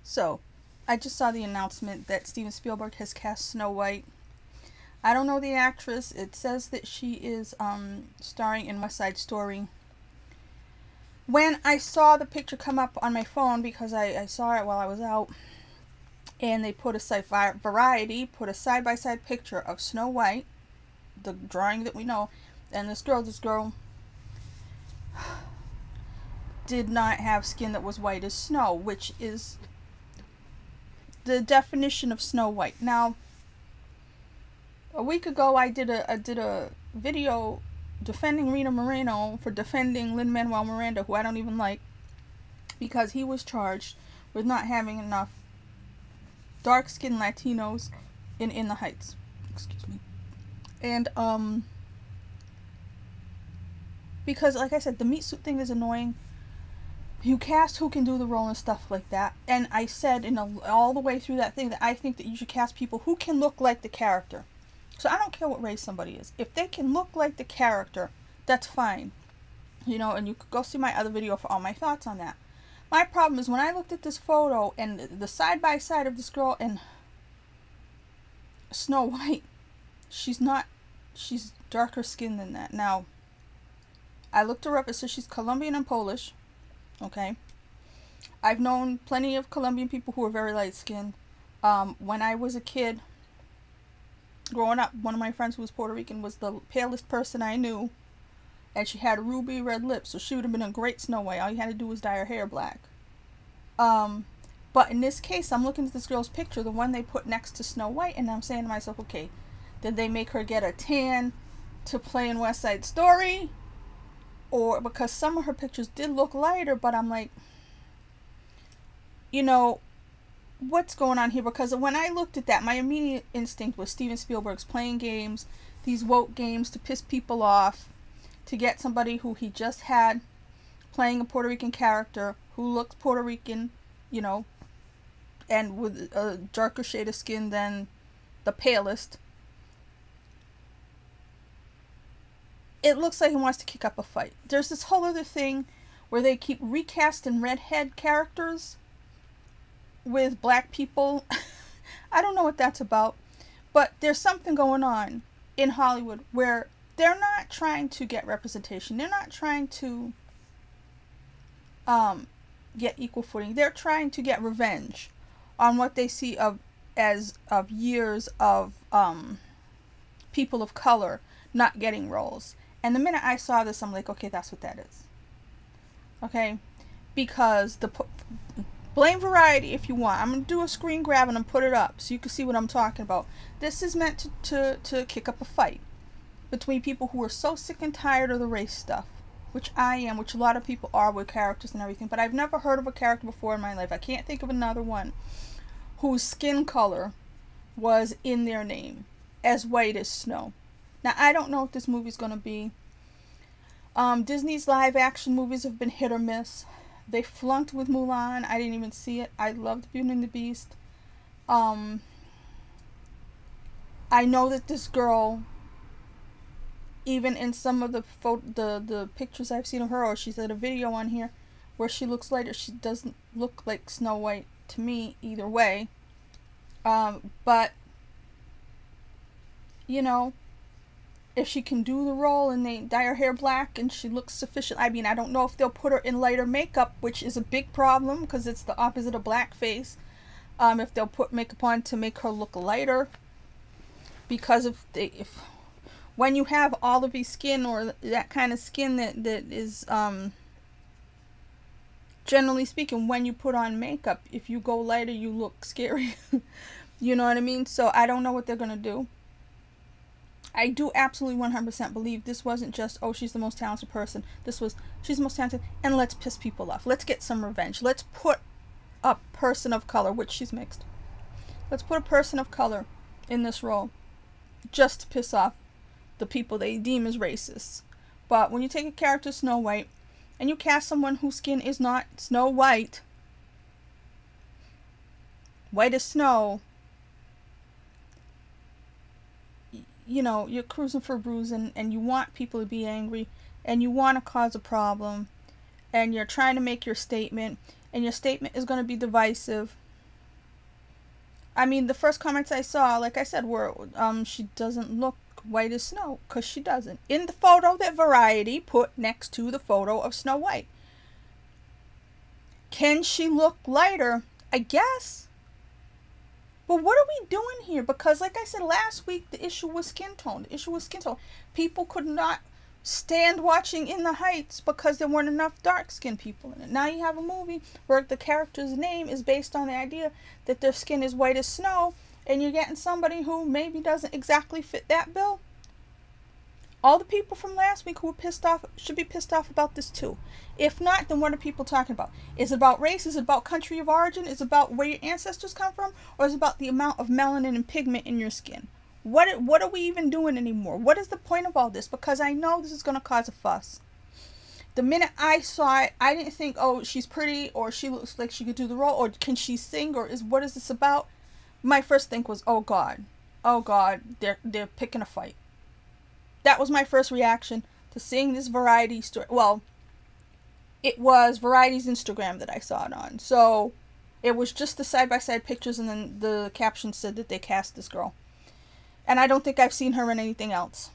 So, I just saw the announcement that Steven Spielberg has cast Snow White. I don't know the actress. It says that she is starring in West Side Story. When I saw the picture come up on my phone, because I saw it while I was out, and they put a Variety put a side-by-side picture of Snow White, the drawing that we know, and this girl did not have skin that was white as snow, which is the definition of Snow White. Now, a week ago I did a video defending Rita Moreno for defending Lin-Manuel Miranda, who I don't even like, because he was charged with not having enough dark-skinned Latinos in the Heights. Excuse me. And because, like I said, the meat suit thing is annoying. You cast who can do the role and stuff like that. And I said all the way through that thing that I think that you should cast people who can look like the character. So I don't care what race somebody is. If they can look like the character, that's fine. You know, and you could go see my other video for all my thoughts on that. My problem is when I looked at this photo and the side-by-side of this girl and Snow White, she's darker skinned than that. Now, I looked her up. It says she's Colombian and Polish. Okay. I've known plenty of Colombian people who are very light-skinned. When I was a kid, growing up, one of my friends who was Puerto Rican was the palest person I knew. And she had ruby red lips, so she would have been a great Snow White. All you had to do was dye her hair black. But in this case, I'm looking at this girl's picture, the one they put next to Snow White, and I'm saying to myself, okay, did they make her get a tan to play in West Side Story? Or because some of her pictures did look lighter, but I'm like, you know, what's going on here? Because when I looked at that, my immediate instinct was Steven Spielberg's playing games, these woke games to piss people off, to get somebody who he just had playing a Puerto Rican character who looks Puerto Rican, you know, and with a darker shade of skin than the palest. It looks like he wants to kick up a fight. There's this whole other thing where they keep recasting redhead characters with black people. I don't know what that's about, but there's something going on in Hollywood where they're not trying to get representation. They're not trying to get equal footing. They're trying to get revenge on what they see of years of people of color not getting roles. And the minute I saw this, I'm like, okay, that's what that is. Okay? Because blame Variety if you want. I'm going to do a screen grab and I'm put it up so you can see what I'm talking about. This is meant to kick up a fight between people who are so sick and tired of the race stuff, which I am, which a lot of people are with characters and everything, but I've never heard of a character before in my life. I can't think of another one whose skin color was in their name, as white as snow. Now, I don't know what this movie's going to be. Disney's live action movies have been hit or miss. They flunked with Mulan. I didn't even see it. I loved Beauty and the Beast. I know that this girl, even in some of the pictures I've seen of her, or she's had a video on here where she looks lighter, she doesn't look like Snow White to me either way. But, you know, if she can do the role and they dye her hair black and she looks sufficient, I mean, I don't know if they'll put her in lighter makeup, which is a big problem because it's the opposite of blackface. If they'll put makeup on to make her look lighter, because when you have olivey skin or that kind of skin that is generally speaking, when you put on makeup, if you go lighter, you look scary. You know what I mean? So I don't know what they're gonna do. I do absolutely 100% believe this wasn't just, oh, she's the most talented person. This was, she's the most talented, and let's piss people off. Let's get some revenge. Let's put a person of color, which she's mixed. Let's put a person of color in this role just to piss off the people they deem as racists. But when you take a character Snow White and you cast someone whose skin is not Snow White, white as snow, you know, you're cruising for a bruise, and you want people to be angry, and you want to cause a problem, and you're trying to make your statement, and your statement is going to be divisive. I mean, the first comments I saw, like I said, were she doesn't look white as snow, because she doesn't. In the photo that Variety put next to the photo of Snow White. Can she look lighter? I guess. But what are we doing here? Because like I said last week, the issue was skin tone. The issue was skin tone. People could not stand watching In the Heights because there weren't enough dark-skinned people in it. Now you have a movie where the character's name is based on the idea that their skin is white as snow, and you're getting somebody who maybe doesn't exactly fit that bill. All the people from last week who were pissed off should be pissed off about this too. If not, then what are people talking about? Is it about race? Is it about country of origin? Is it about where your ancestors come from? Or is it about the amount of melanin and pigment in your skin? What are we even doing anymore? What is the point of all this? Because I know this is going to cause a fuss. The minute I saw it, I didn't think, oh, she's pretty, or she looks like she could do the role, or can she sing, or what is this about? My first think was, oh God, they're picking a fight. That was my first reaction to seeing this Variety story. Well, it was Variety's Instagram that I saw it on. So it was just the side-by-side pictures, and then the caption said that they cast this girl. And I don't think I've seen her in anything else.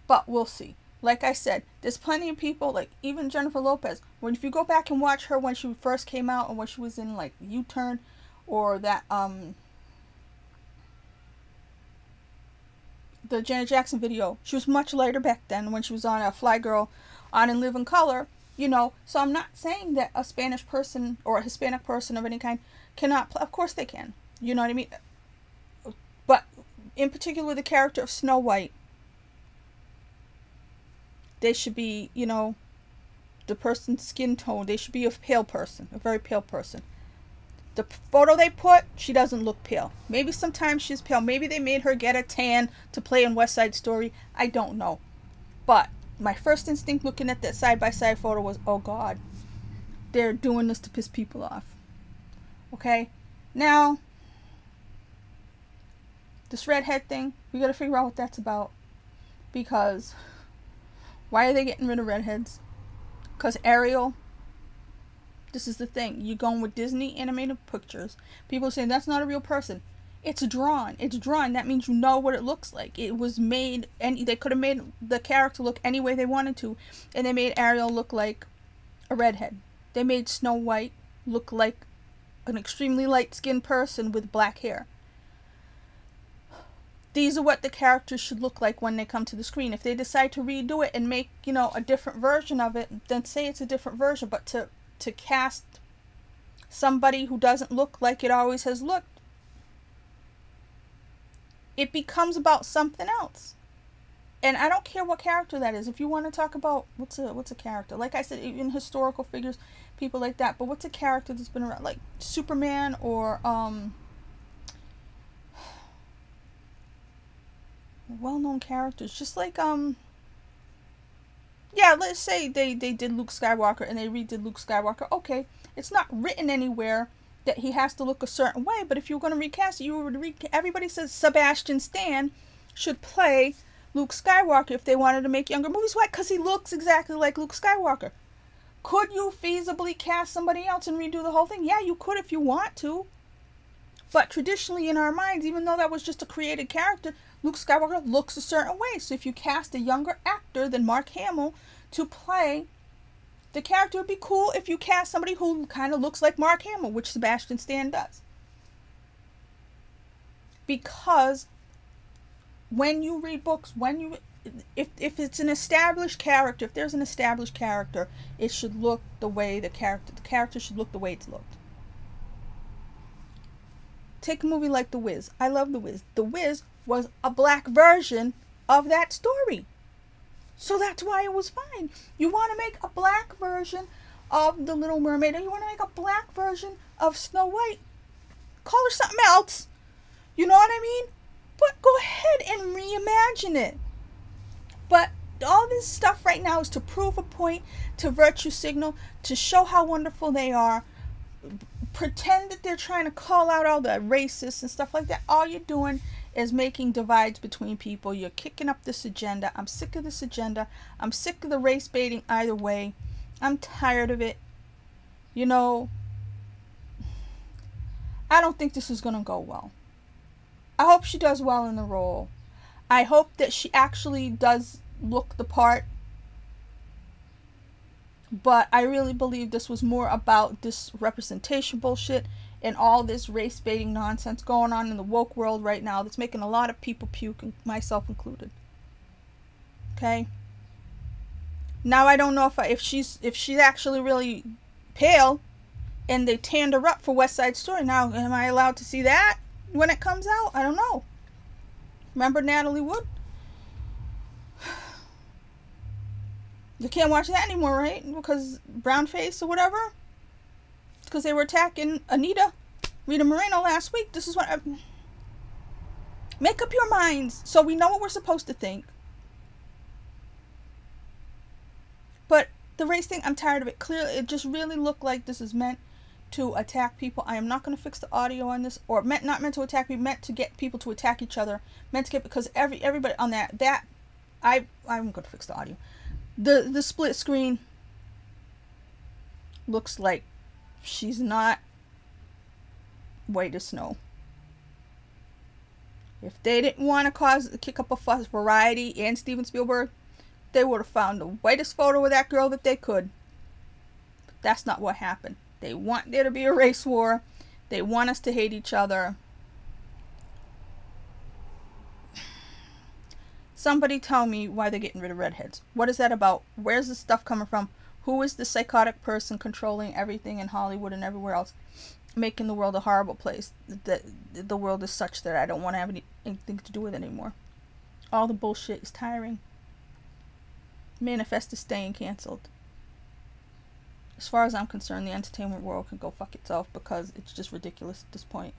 But we'll see. Like I said, there's plenty of people, like even Jennifer Lopez. If you go back and watch her when she first came out, or when she was in like U-Turn, or that the Janet Jackson video, she was much lighter back then when she was on Fly Girl on In Living Color, you know. So I'm not saying that a Spanish person or a Hispanic person of any kind cannot play. Of course they can. You know what I mean? But in particular, the character of Snow White, they should be, you know, the person's skin tone, they should be a pale person, a very pale person. The photo they put, she doesn't look pale. Maybe sometimes she's pale. Maybe they made her get a tan to play in West Side Story. I don't know. But my first instinct looking at that side-by-side photo was, oh God, they're doing this to piss people off. Okay? Now, this redhead thing, we got to figure out what that's about. Because why are they getting rid of redheads? Because Ariel, this is the thing. You're going with Disney animated pictures. People are saying that's not a real person. It's drawn. It's drawn. That means you know what it looks like. It was made, and they could have made the character look any way they wanted to. And they made Ariel look like a redhead. They made Snow White look like an extremely light-skinned person with black hair. These are what the characters should look like when they come to the screen. If they decide to redo it and make, you know, a different version of it, then say it's a different version. But to cast somebody who doesn't look like it always has looked, it becomes about something else. And I don't care what character that is. If you want to talk about what's a character, like I said, even historical figures, people like that. But what's a character that's been around, like Superman or well-known characters, just like yeah, let's say they did Luke Skywalker and they redid Luke Skywalker. Okay, it's not written anywhere that he has to look a certain way, but if you're going to recast it, you would everybody says Sebastian Stan should play Luke Skywalker if they wanted to make younger movies. Why? Because he looks exactly like Luke Skywalker. Could you feasibly cast somebody else and redo the whole thing? Yeah, you could if you want to. But traditionally in our minds, even though that was just a created character, Luke Skywalker looks a certain way. So if you cast a younger actor than Mark Hamill to play the character, it would be cool if you cast somebody who kind of looks like Mark Hamill, which Sebastian Stan does. Because when you read books, if it's an established character, if there's an established character, it should look the way the character should look the way it's looked. Take a movie like The Wiz. I love The Wiz. The Wiz was a black version of that story. So that's why it was fine. You want to make a black version of The Little Mermaid, or you want to make a black version of Snow White, call her something else. You know what I mean? But go ahead and reimagine it. But all this stuff right now is to prove a point, to virtue signal, to show how wonderful they are. Pretend that they're trying to call out all the racists and stuff like that. All you're doing is making divides between people. You're kicking up this agenda. I'm sick of this agenda. I'm sick of the race baiting either way. I'm tired of it. You know, I don't think this is going to go well. I hope she does well in the role. I hope that she actually does look the part. But I really believe this was more about this representation bullshit and all this race baiting nonsense going on in the woke world right now that's making a lot of people puke, myself included. Okay? Now I don't know if she's actually really pale and they tanned her up for West Side Story. Now, am I allowed to see that when it comes out? I don't know. Remember Natalie Wood? You can't watch that anymore, right? Because brown face or whatever? Because they were attacking Rita Moreno last week. This is what make up your minds so we know what we're supposed to think. But the race thing, I'm tired of it. Clearly, it just really looked like this is meant to attack people. I am not going to fix the audio on this, or not meant to attack people, meant to get people to attack each other, meant to get, because everybody on that I'm going to fix the audio. The split screen looks like she's not white as snow. If they didn't want to kick up a fuss, Variety and Steven Spielberg, they would have found the whitest photo of that girl that they could. But that's not what happened. They want there to be a race war. They want us to hate each other. Somebody tell me why they're getting rid of redheads. What is that about? Where's this stuff coming from? Who is the psychotic person controlling everything in Hollywood and everywhere else, making the world a horrible place? The world is such that I don't want to have anything to do with it anymore. All the bullshit is tiring. Manifest is staying canceled. As far as I'm concerned, the entertainment world can go fuck itself because it's just ridiculous at this point.